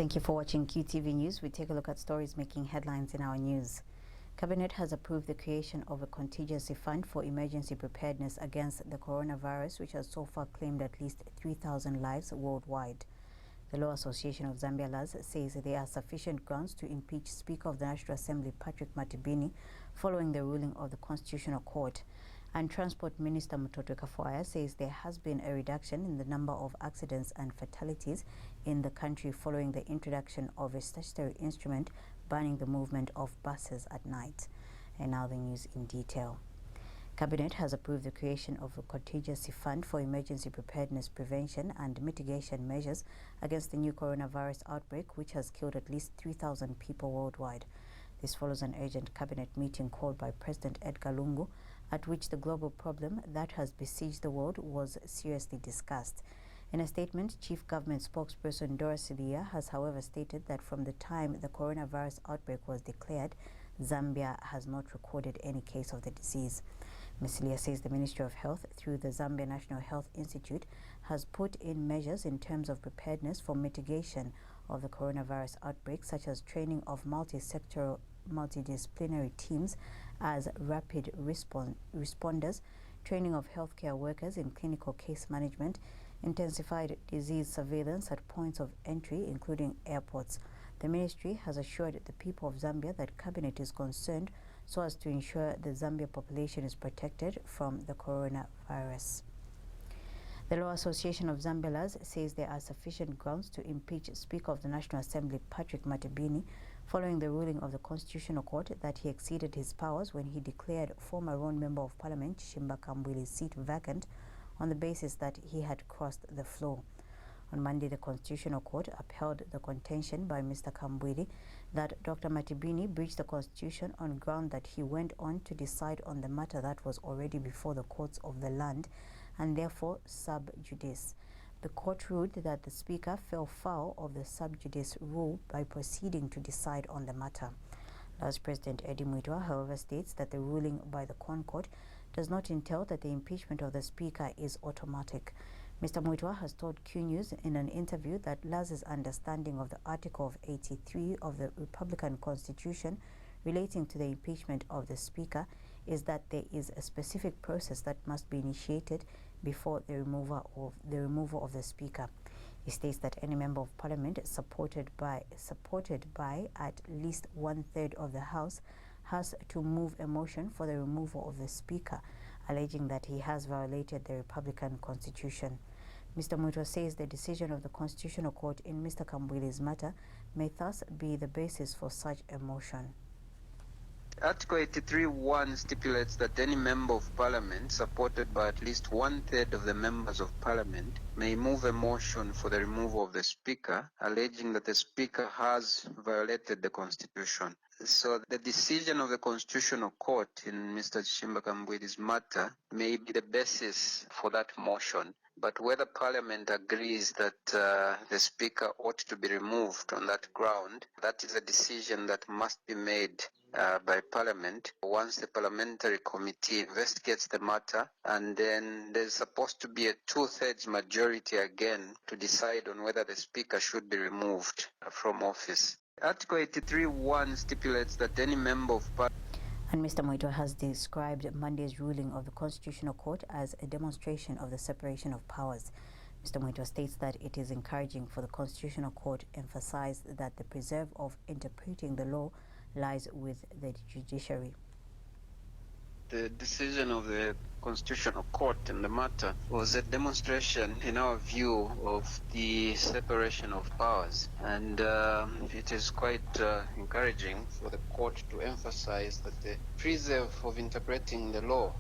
Thank you for watching QTV News. We take a look at stories making headlines in our news. Cabinet has approved the creation of a contingency fund for emergency preparedness against the coronavirus, which has so far claimed at least 3,000 lives worldwide. The Law Association of Zambia LAZ says there are sufficient grounds to impeach Speaker of the National Assembly Patrick Matibini following the ruling of the Constitutional Court. And Transport Minister Mutotwe Kafwaya says there has been a reduction in the number of accidents and fatalities in the country following the introduction of a statutory instrument banning the movement of buses at night. And now the news in detail. Cabinet has approved the creation of a contingency fund for emergency preparedness, prevention and mitigation measures against the new coronavirus outbreak, which has killed at least 3,000 people worldwide. This follows an urgent cabinet meeting called by President Edgar Lungu, at which the global problem that has besieged the world was seriously discussed. In a statement, Chief Government Spokesperson Dora Silia has however stated that from the time the coronavirus outbreak was declared, Zambia has not recorded any case of the disease. Ms. Silia says the Ministry of Health, through the Zambia National Health Institute, has put in measures in terms of preparedness for mitigation of the coronavirus outbreak, such as training of multi-sectoral, multidisciplinary teams as rapid responders, training of healthcare workers in clinical case management, intensified disease surveillance at points of entry, including airports. The ministry has assured the people of Zambia that Cabinet is concerned so as to ensure the Zambia population is protected from the coronavirus. The Law Association of Zambia LAZ says there are sufficient grounds to impeach Speaker of the National Assembly Patrick Matibini following the ruling of the Constitutional Court that he exceeded his powers when he declared former Ron Member of Parliament Chishimba Kambwili's seat vacant on the basis that he had crossed the floor. On Monday, the Constitutional Court upheld the contention by Mr. Kambwili that Dr. Matibini breached the Constitution on ground that he went on to decide on the matter that was already before the courts of the land and therefore sub judice. The court ruled that the Speaker fell foul of the sub judice rule by proceeding to decide on the matter. LAZ President Eddie Mwitwa, however, states that the ruling by the Court does not entail that the impeachment of the Speaker is automatic. Mr. Mwitwa has told Q News in an interview that LAZ's understanding of the Article of 83 of the Republican Constitution relating to the impeachment of the Speaker is that there is a specific process that must be initiated before the removal of the Speaker. He states that any member of Parliament supported by at least 1/3 of the House has to move a motion for the removal of the Speaker, alleging that he has violated the Republican Constitution. Mr. Mwitwa says the decision of the Constitutional Court in Mr. Kambwili's matter may thus be the basis for such a motion. Article 83(1) stipulates that any member of parliament supported by at least 1/3 of the members of parliament may move a motion for the removal of the speaker, alleging that the speaker has violated the constitution. So the decision of the Constitutional Court in Mr. Chishimba Kambwili's matter may be the basis for that motion. But whether Parliament agrees that the Speaker ought to be removed on that ground, that is a decision that must be made by Parliament once the Parliamentary Committee investigates the matter, and then there's supposed to be a 2/3 majority again to decide on whether the Speaker should be removed from office. Article 83(1) stipulates that any member of Parliament. And Mr. Mwitwa has described Monday's ruling of the Constitutional Court as a demonstration of the separation of powers. Mr. Mwitwa states that it is encouraging for the Constitutional Court emphasize that the preserve of interpreting the law lies with the judiciary. The decision of the Constitutional Court in the matter was a demonstration, in our view, of the separation of powers. And it is quite encouraging for the court to emphasize that the preserve of interpreting the law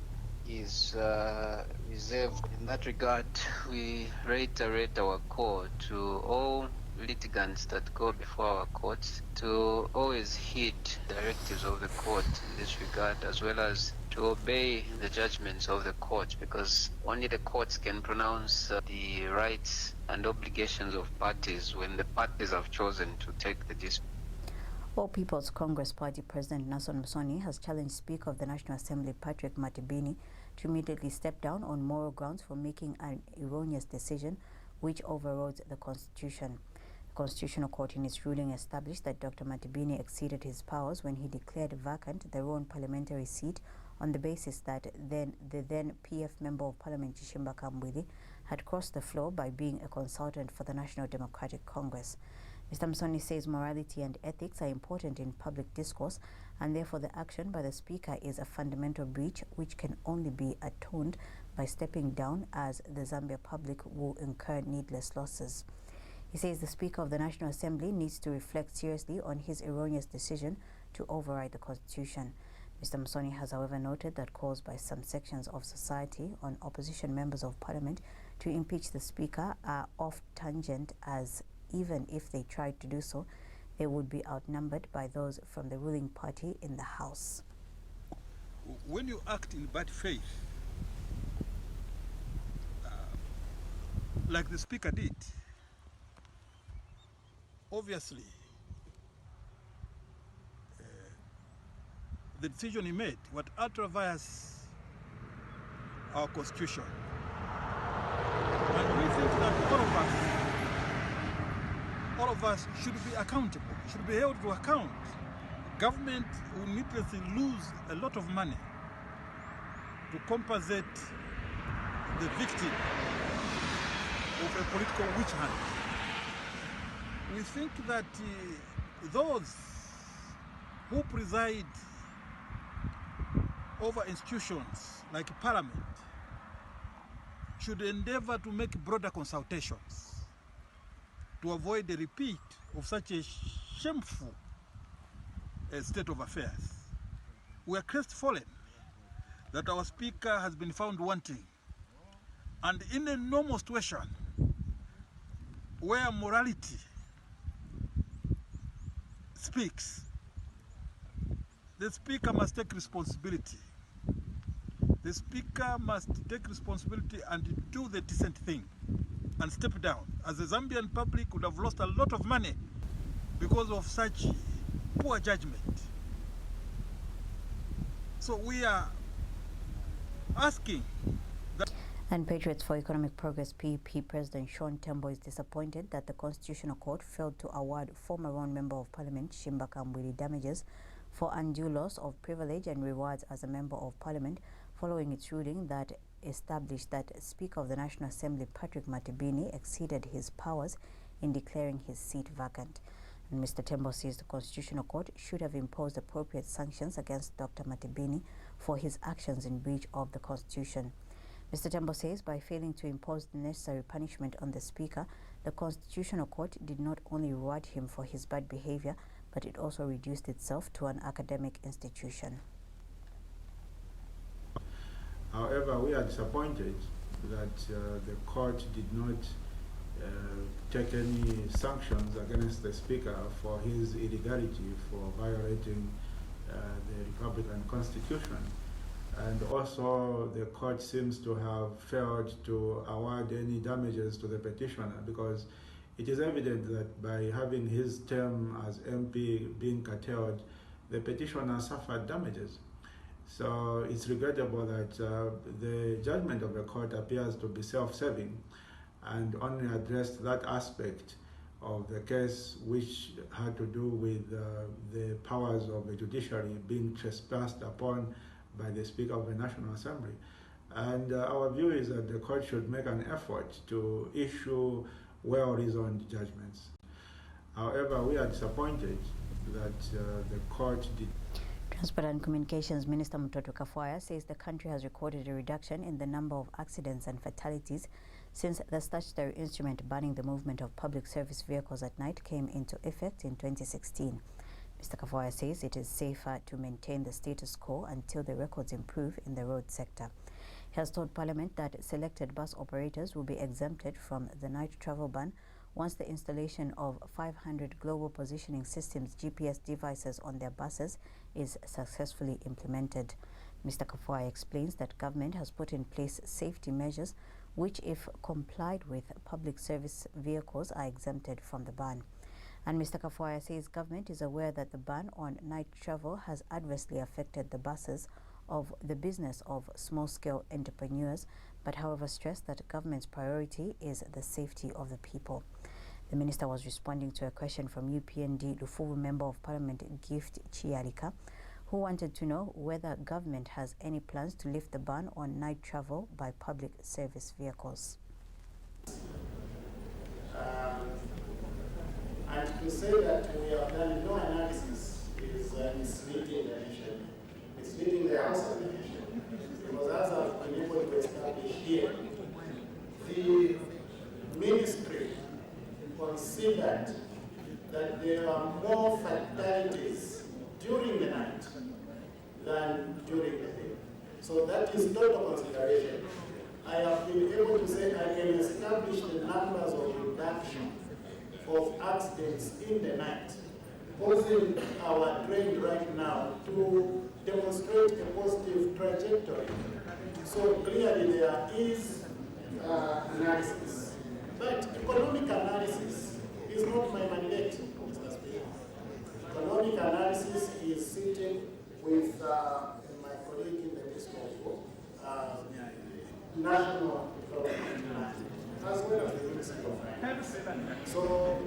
is reserved. In that regard, we reiterate our call to all litigants that go before our courts to always heed directives of the court in this regard, as well as to obey the judgments of the court, because only the courts can pronounce the rights and obligations of parties when the parties have chosen to take the dispute. All People's Congress Party President Nason Musoni has challenged Speaker of the National Assembly Patrick Matibini to immediately step down on moral grounds for making an erroneous decision which overrode the Constitution. The Constitutional Court in its ruling established that Dr. Matibini exceeded his powers when he declared vacant the Roan parliamentary seat on the basis that the then PF Member of Parliament Chishimba Kambwili had crossed the floor by being a consultant for the National Democratic Congress. Mr. Musoni says morality and ethics are important in public discourse, and therefore the action by the Speaker is a fundamental breach which can only be atoned by stepping down, as the Zambia public will incur needless losses. He says the Speaker of the National Assembly needs to reflect seriously on his erroneous decision to override the Constitution. Mr. Musoni has, however, noted that calls by some sections of society on opposition members of Parliament to impeach the Speaker are off tangent, as even if they tried to do so, they would be outnumbered by those from the ruling party in the House. When you act in bad faith, like the Speaker did, obviously the decision he made would ultra-vires our Constitution. And we think that all of us should be accountable, should be held to account. Government will needlessly lose a lot of money to compensate the victim of a political witch hunt. We think that those who preside over institutions like Parliament should endeavor to make broader consultations to avoid a repeat of such a shameful state of affairs. We are crestfallen that our Speaker has been found wanting, and in a normal situation where morality speaks, the Speaker must take responsibility. The Speaker must take responsibility and do the decent thing and step down, as the Zambian public would have lost a lot of money because of such poor judgment. So we are asking that. And Patriots for Economic Progress PEP President Sean Tembo is disappointed that the Constitutional Court failed to award former Roan Member of Parliament Chishimba Kambwili damages for undue loss of privilege and rewards as a Member of Parliament, following its ruling that established that Speaker of the National Assembly Patrick Matibini exceeded his powers in declaring his seat vacant. And Mr. Tembo says the Constitutional Court should have imposed appropriate sanctions against Dr. Matibini for his actions in breach of the Constitution. Mr. Tembo says by failing to impose the necessary punishment on the Speaker, the Constitutional Court did not only reward him for his bad behavior, but it also reduced itself to an academic institution. However, we are disappointed that the court did not take any sanctions against the Speaker for his illegality for violating the Republican Constitution. And also the court seems to have failed to award any damages to the petitioner, because it is evident that by having his term as MP being curtailed, the petitioner suffered damages. So it's regrettable that the judgment of the court appears to be self-serving and only addressed that aspect of the case which had to do with the powers of the judiciary being trespassed upon by the Speaker of the National Assembly. And our view is that the court should make an effort to issue well-reasoned judgments. However, we are disappointed that the court did. Transport and Communications Minister Mtoto Kafwaya says the country has recorded a reduction in the number of accidents and fatalities since the statutory instrument banning the movement of public service vehicles at night came into effect in 2016. Mr. Kafwaya says it is safer to maintain the status quo until the records improve in the road sector. He has told Parliament that selected bus operators will be exempted from the night travel ban once the installation of 500 global positioning systems GPS devices on their buses is successfully implemented. Mr. Kafwaya explains that government has put in place safety measures which, if complied with, public service vehicles are exempted from the ban. And Mr. Kafwaya says government is aware that the ban on night travel has adversely affected the buses of the business of small-scale entrepreneurs, but however stressed that government's priority is the safety of the people. The minister was responding to a question from UPND Lufuvu Member of Parliament Gift Chialika, who wanted to know whether government has any plans to lift the ban on night travel by public service vehicles. And to say that we have done no analysis is misleading the nation, misleading the House of the nation. Because as I've been able to establish here, the ministry considered that there are more fatalities during the night than during the day. So that is not a consideration. I have been able to say I can establish the numbers of reduction of accidents in the night, causing our trend right now to demonstrate a positive trajectory. So clearly there is analysis. But economic analysis is not my mandate, Mr. Speaker. Economic analysis is sitting with my colleague in the Ministry of National Development, as well as the Ministry of Finance. So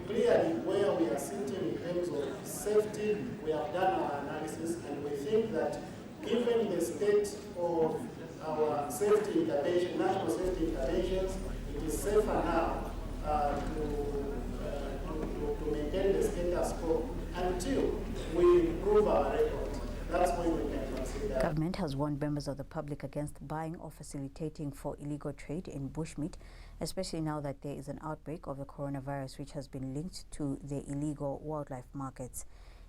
clearly where we are sitting in terms of safety, we have done our analysis, and we think that given the state of our safety intervention, national safety interventions, it is safer now to maintain the status quo until we improve our record. That's when we can consider. Government has warned members of the public against buying or facilitating for illegal trade in bushmeat, especially now that there is an outbreak of the coronavirus which has been linked to the illegal wildlife markets.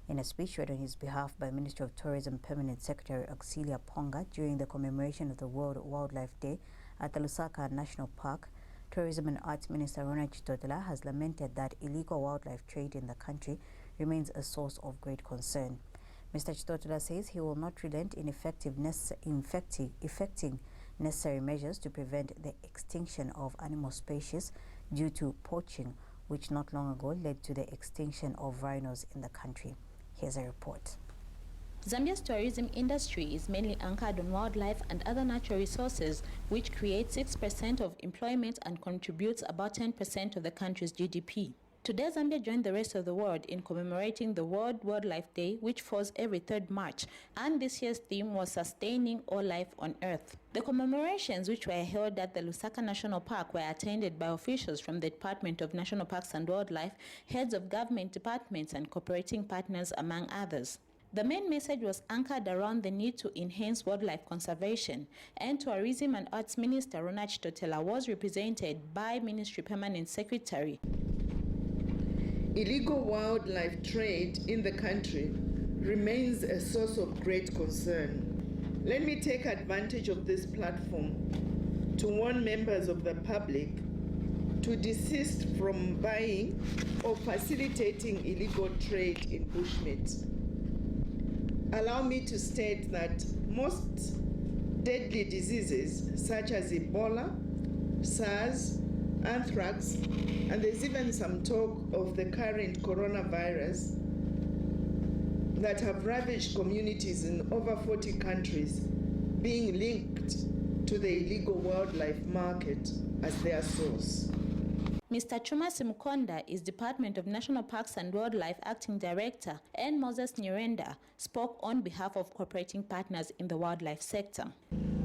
In a speech read on his behalf by Ministry of Tourism Permanent Secretary Auxilia Ponga during the commemoration of the World Wildlife Day at the Lusaka National Park, Tourism and Arts Minister Ronald Chitotela has lamented that illegal wildlife trade in the country remains a source of great concern. Mr. Chitotela says he will not relent in effecting necessary measures to prevent the extinction of animal species due to poaching, which not long ago led to the extinction of rhinos in the country. Here's a report. Zambia's tourism industry is mainly anchored on wildlife and other natural resources, which create 6% of employment and contributes about 10% of the country's GDP. Today, Zambia joined the rest of the world in commemorating the World Wildlife Day, which falls every 3rd March, and this year's theme was Sustaining All Life on Earth. The commemorations, which were held at the Lusaka National Park, were attended by officials from the Department of National Parks and Wildlife, heads of government departments and cooperating partners, among others. The main message was anchored around the need to enhance wildlife conservation, and Tourism and Arts Minister Ronald Chitotela was represented by Ministry Permanent Secretary. Illegal wildlife trade in the country remains a source of great concern. Let me take advantage of this platform to warn members of the public to desist from buying or facilitating illegal trade in bushmeat. Allow me to state that most deadly diseases such as Ebola, SARS, anthrax, and there's even some talk of the current coronavirus that have ravaged communities in over 40 countries being linked to the illegal wildlife market as their source. Mr. Chuma Simukonda is Department of National Parks and Wildlife Acting Director, and Moses Nyirenda spoke on behalf of cooperating partners in the wildlife sector.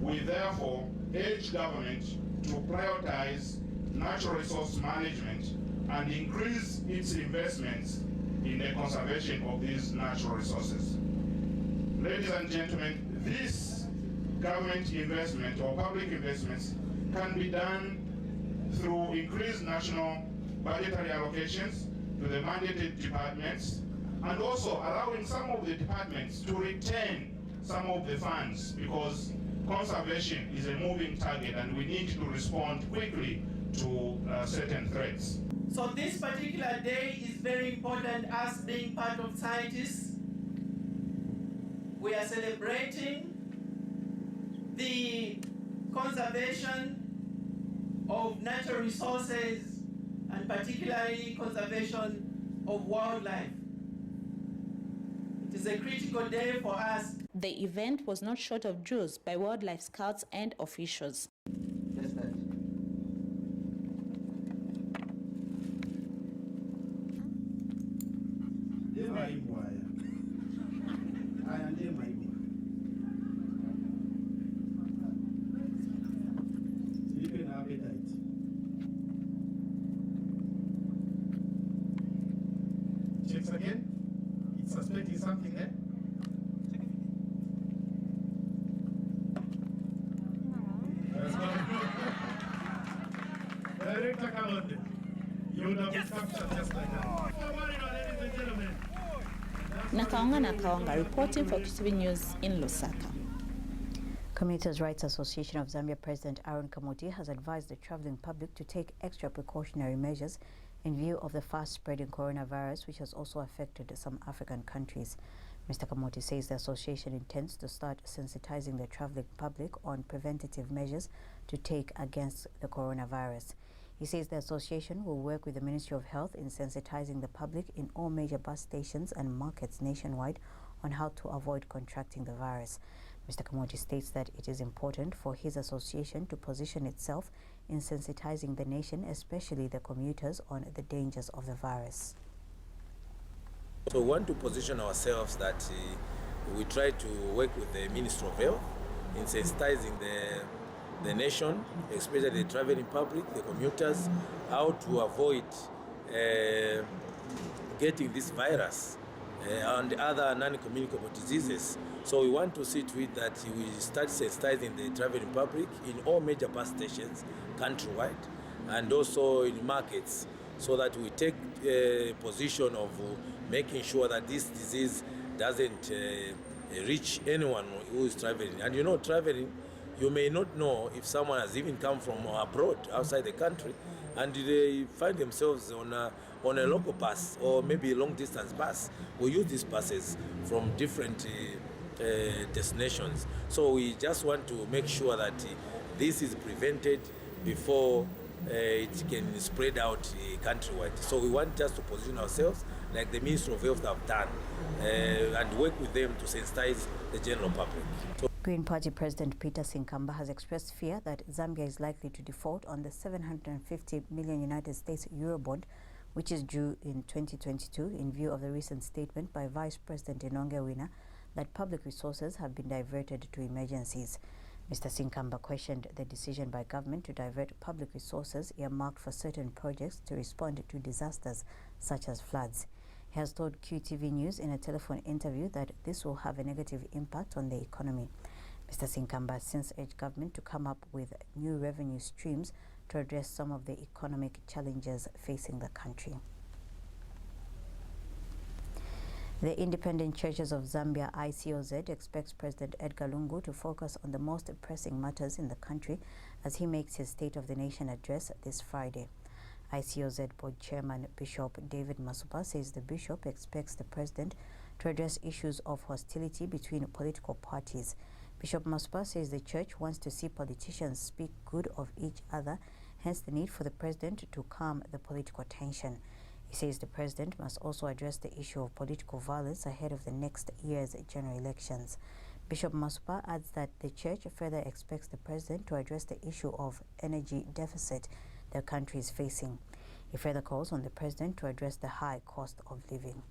We therefore urge government to prioritize natural resource management and increase its investments in the conservation of these natural resources. Ladies and gentlemen, this government investment or public investments can be done through increased national budgetary allocations to the mandated departments, and also allowing some of the departments to retain some of the funds, because conservation is a moving target and we need to respond quickly to certain threats. So this particular day is very important. Us being part of scientists, we are celebrating the conservation of natural resources and particularly conservation of wildlife. It is a critical day for us. The event was not short of draws by wildlife scouts and officials. Just that. checks again. It's suspecting something there. That's good. Director Kalonde, you would have been captured just like that. Ladies and gentlemen. Nakaonga reporting for QTV News in Lusaka. Commuters' Rights Association of Zambia President Aaron Kamuti has advised the traveling public to take extra precautionary measures in view of the fast-spreading coronavirus, which has also affected some African countries. Mr. Kamuti says the association intends to start sensitizing the traveling public on preventative measures to take against the coronavirus. He says the association will work with the Ministry of Health in sensitizing the public in all major bus stations and markets nationwide on how to avoid contracting the virus. Mr. Kamuti states that it is important for his association to position itself in sensitizing the nation, especially the commuters, on the dangers of the virus. So we want to position ourselves that we try to work with the Ministry of Health in sensitizing the nation, especially the traveling public, the commuters, how to avoid getting this virus and other non-communicable diseases. So we want to see to it that we start sensitizing the traveling public in all major bus stations countrywide and also in markets, so that we take a position of making sure that this disease doesn't reach anyone who is traveling. And you know, traveling, you may not know if someone has even come from abroad, outside the country, and they find themselves on a local bus or maybe a long-distance bus. We use these buses from different destinations. So we just want to make sure that this is prevented before it can spread out countrywide. So we want just to position ourselves like the Ministry of Health have done and work with them to sensitize the general public. Green Party President Peter Sinkamba has expressed fear that Zambia is likely to default on the 750 million United States Eurobond, which is due in 2022, in view of the recent statement by Vice President Inonge Wina that public resources have been diverted to emergencies. Mr. Sinkamba questioned the decision by government to divert public resources earmarked for certain projects to respond to disasters such as floods. He has told QTV News in a telephone interview that this will have a negative impact on the economy. Mr. Sinkamba has since urged government to come up with new revenue streams to address some of the economic challenges facing the country. The Independent Churches of Zambia, ICOZ, expects President Edgar Lungu to focus on the most pressing matters in the country as he makes his State of the Nation address this Friday. ICOZ Board Chairman Bishop David Masupa says the bishop expects the president to address issues of hostility between political parties. Bishop Masupa says the church wants to see politicians speak good of each other, hence the need for the president to calm the political tension. He says the president must also address the issue of political violence ahead of the next year's general elections. Bishop Masupa adds that the church further expects the president to address the issue of energy deficit the country is facing. He further calls on the president to address the high cost of living.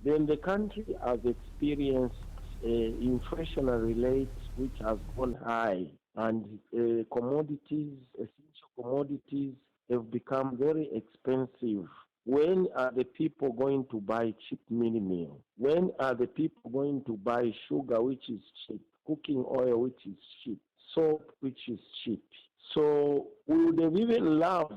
Then the country has experienced inflationary rates which has gone high, and commodities, essential commodities, have become very expensive. When are the people going to buy cheap mini meal? When are the people going to buy sugar, which is cheap, cooking oil, which is cheap, soap, which is cheap? So we would have even loved,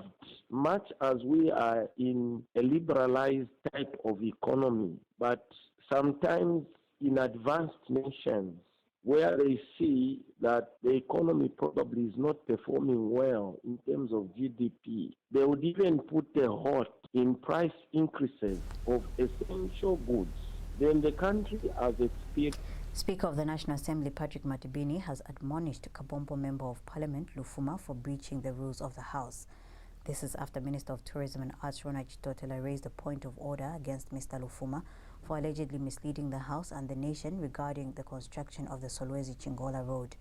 much as we are in a liberalized type of economy, but sometimes in advanced nations where they see that the economy probably is not performing well in terms of GDP, they would even put a halt in price increases of essential goods. Then the country has experienced. Speaker of the National Assembly Patrick Matibini has admonished Kabombo Member of Parliament Lufuma for breaching the rules of the House. This is after Minister of Tourism and Arts Rona Chitotela raised a point of order against Mr. Lufuma for allegedly misleading the House and the nation regarding the construction of the Solwezi-Chingola Road.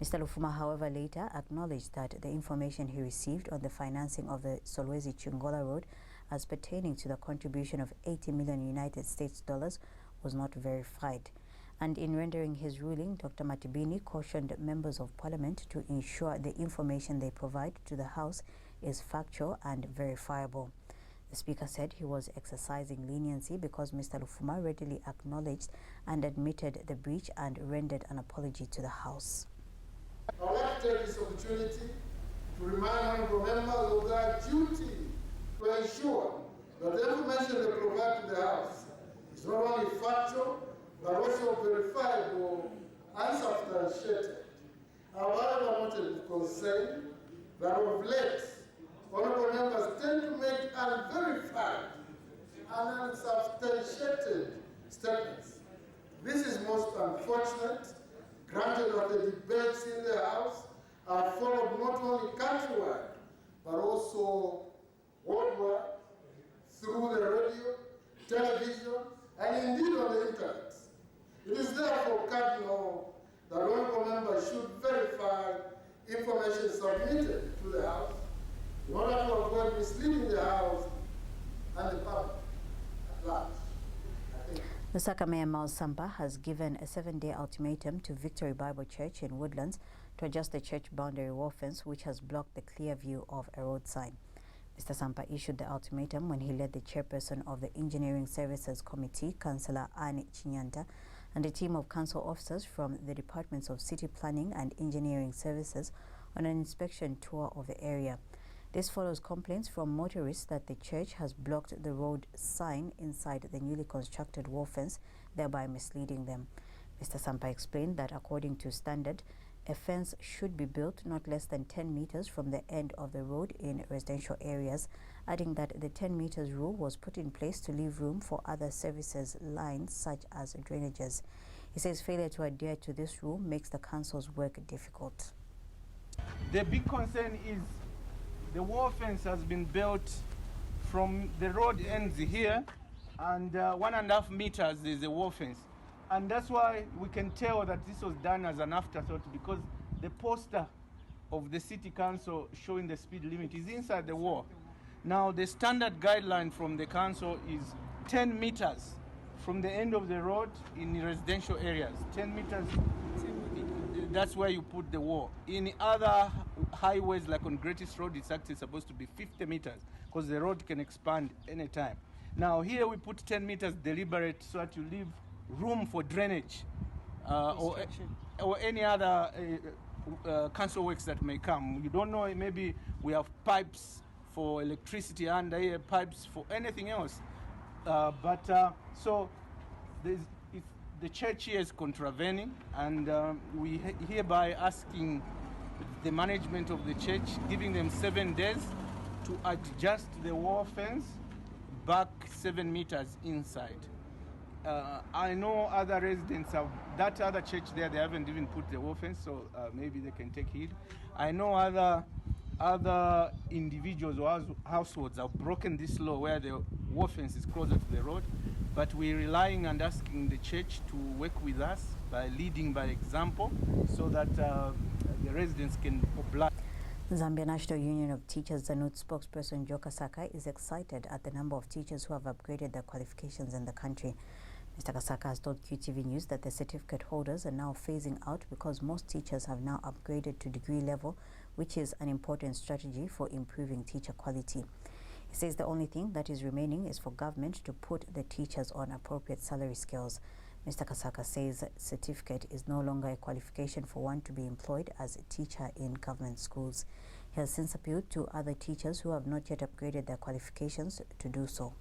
Mr. Lufuma, however, later acknowledged that the information he received on the financing of the Solwezi-Chingola Road as pertaining to the contribution of 80 million United States dollars was not verified. And in rendering his ruling, Dr. Matibini cautioned members of Parliament to ensure the information they provide to the House is factual and verifiable. The Speaker said he was exercising leniency because Mr. Lufuma readily acknowledged and admitted the breach and rendered an apology to the House. I would like to take this opportunity to remind honorable members of their duty to ensure that the information they provide to the House is not only factual, but also verifiable and substantiated. However, noted with concern that of late, honorable members tend to make unverified and unsubstantiated statements. This is most unfortunate, granted that the debates in the House are followed not only countrywide, but also worldwide, through the radio, television, and indeed on the internet. It is therefore cardinal that honorable members should verify information submitted to the House in order to avoid misleading the House and the public at large. Lusaka Mayor Miles Sampa has given a 7-day ultimatum to Victory Bible Church in Woodlands to adjust the church boundary wall fence, which has blocked the clear view of a road sign. Mr. Sampa issued the ultimatum when he led the chairperson of the Engineering Services Committee, Councillor Annie Chinyanta, and a team of council officers from the Departments of City Planning and Engineering Services on an inspection tour of the area. This follows complaints from motorists that the church has blocked the road sign inside the newly constructed wall fence, thereby misleading them. Mr. Sampa explained that according to standard, a fence should be built not less than 10 meters from the end of the road in residential areas, adding that the 10 meters rule was put in place to leave room for other services lines such as drainages. He says failure to adhere to this rule makes the council's work difficult. The big concern is the wall fence has been built from the road ends here, and 1.5 meters is the wall fence. And that's why we can tell that this was done as an afterthought, because the poster of the city council showing the speed limit is inside the wall. Now the standard guideline from the council is 10 meters from the end of the road in residential areas. 10 meters, that's where you put the wall. In other highways like on Greatest Road, it's actually supposed to be 50 meters because the road can expand anytime. Now here we put 10 meters deliberate so that you leave room for drainage or any other council works that may come. You don't know, maybe we have pipes for electricity under here, pipes for anything else. So the church here is contravening, and we hereby asking the management of the church, giving them 7 days to adjust the wall fence back 7 meters inside. I know other residents have, that other church there, they haven't even put the wall fence, so maybe they can take heed. I know other individuals or households have broken this law where the wall fence is closer to the road, but we're relying and asking the church to work with us by leading by example so that the residents can oblige. Zambia National Union of Teachers ZANUT spokesperson Joe Kasaka is excited at the number of teachers who have upgraded their qualifications in the country. Mr. Kasaka has told QTV News that the certificate holders are now phasing out because most teachers have now upgraded to degree level, which is an important strategy for improving teacher quality. He says the only thing that is remaining is for government to put the teachers on appropriate salary scales. Mr. Kasaka says certificate is no longer a qualification for one to be employed as a teacher in government schools. He has since appealed to other teachers who have not yet upgraded their qualifications to do so.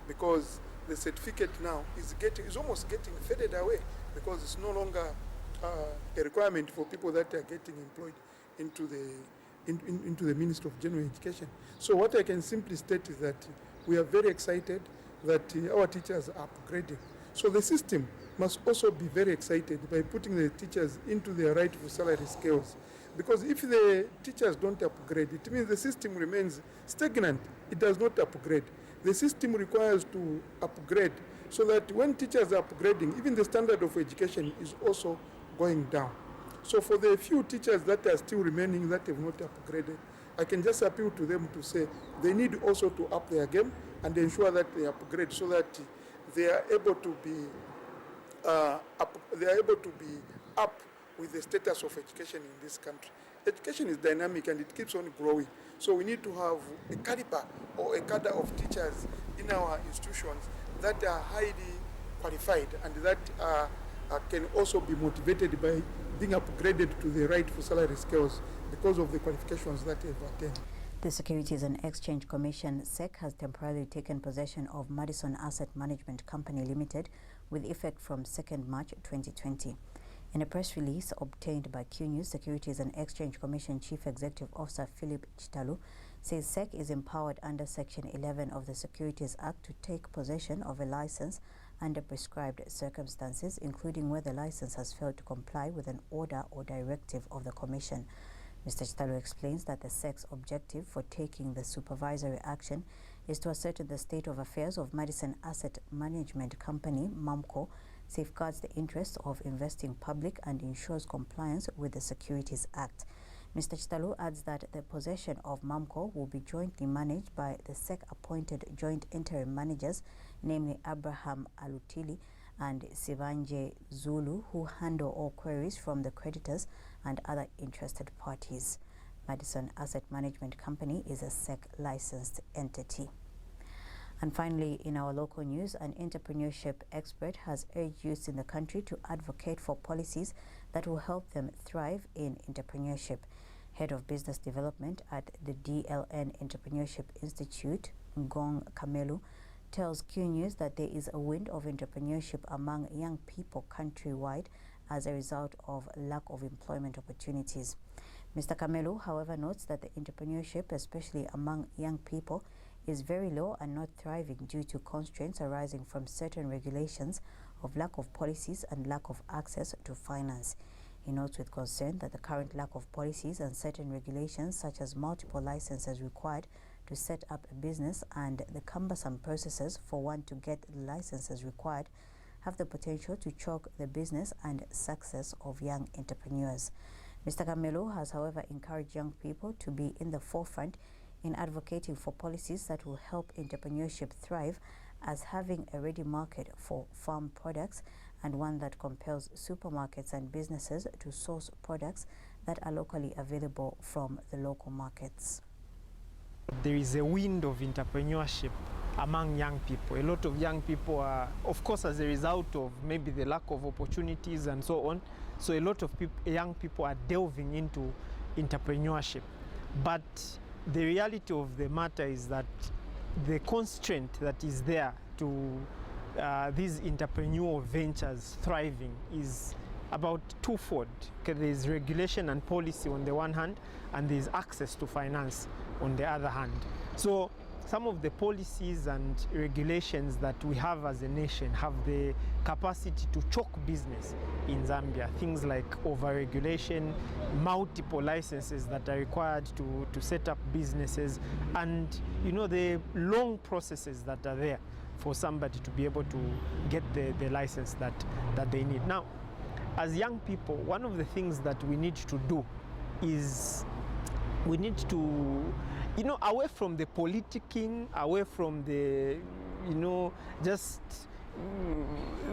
Because the certificate now is almost getting faded away, because it's no longer a requirement for people that are getting employed into the Ministry of General Education. So what I can simply state is that we are very excited that our teachers are upgrading. So the system must also be very excited by putting the teachers into their rightful salary scales. Because if the teachers don't upgrade, it means the system remains stagnant. It does not upgrade. The system requires to upgrade so that when teachers are upgrading, even the standard of education is also going down. So for the few teachers that are still remaining that have not upgraded, I can just appeal to them to say they need also to up their game and ensure that they upgrade so that they are able to be up with the status of education in this country. Education is dynamic and it keeps on growing. So we need to have a caliber or a cadre of teachers in our institutions that are highly qualified and that can also be motivated by being upgraded to the rightful salary scales because of the qualifications that they've attained. The Securities and Exchange Commission, SEC, has temporarily taken possession of Madison Asset Management Company Limited with effect from 2nd March 2020. In a press release obtained by Q News, Securities and Exchange Commission Chief Executive Officer Philip Chitalu says SEC is empowered under Section 11 of the Securities Act to take possession of a license under prescribed circumstances, including where the license has failed to comply with an order or directive of the Commission. Mr. Chitalu explains that the SEC's objective for taking the supervisory action is to ascertain the state of affairs of Madison Asset Management Company, MAMCO, safeguards the interests of investing public and ensures compliance with the Securities Act. Mr. Chitalu adds that the possession of MAMCO will be jointly managed by the SEC-appointed joint interim managers, namely Abraham Alutili and Sivanje Zulu, who handle all queries from the creditors and other interested parties. Madison Asset Management Company is a SEC-licensed entity. And finally, in our local news, an entrepreneurship expert has urged youths in the country to advocate for policies that will help them thrive in entrepreneurship. Head of Business Development at the DLN Entrepreneurship Institute, Ngong Kamelu, tells Q News that there is a wind of entrepreneurship among young people countrywide as a result of lack of employment opportunities. Mr. Kamelu, however, notes that the entrepreneurship, especially among young people, is very low and not thriving due to constraints arising from certain regulations, of lack of policies and lack of access to finance. He notes with concern that the current lack of policies and certain regulations, such as multiple licenses required to set up a business and the cumbersome processes for one to get the licenses required, have the potential to choke the business and success of young entrepreneurs. Mr. Kamelu has, however, encouraged young people to be in the forefront in advocating for policies that will help entrepreneurship thrive, as having a ready market for farm products and one that compels supermarkets and businesses to source products that are locally available from the local markets. There is a wind of entrepreneurship among young people. A lot of young people are, of course, as a result of maybe the lack of opportunities and so on, so a lot of young people are delving into entrepreneurship. But the reality of the matter is that the constraint that is there to these entrepreneurial ventures thriving is about twofold. Okay, there is regulation and policy on the one hand, and there is access to finance on the other hand. So some of the policies and regulations that we have as a nation have the capacity to choke business in Zambia. Things like overregulation, multiple licenses that are required to set up businesses, and the long processes that are there for somebody to be able to get the license that they need. Now, as young people, one of the things that we need to do is we need to, away from the politicking, away from the, just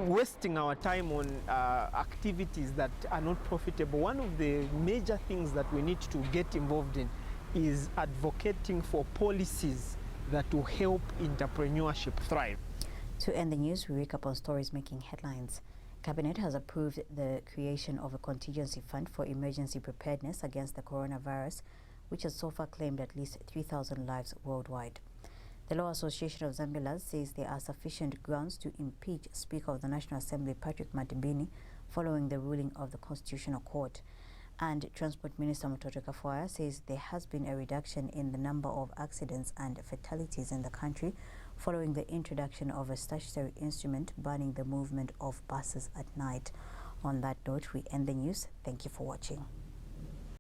wasting our time on activities that are not profitable. One of the major things that we need to get involved in is advocating for policies that will help entrepreneurship thrive. To end the news, we recap on stories making headlines. Cabinet has approved the creation of a contingency fund for emergency preparedness against the coronavirus, which has so far claimed at least 3,000 lives worldwide. The Law Association of Zambians says there are sufficient grounds to impeach Speaker of the National Assembly Patrick Matimbini following the ruling of the Constitutional Court. And Transport Minister Mutotwe Kafwaya says there has been a reduction in the number of accidents and fatalities in the country following the introduction of a statutory instrument banning the movement of buses at night. On that note, we end the news. Thank you for watching.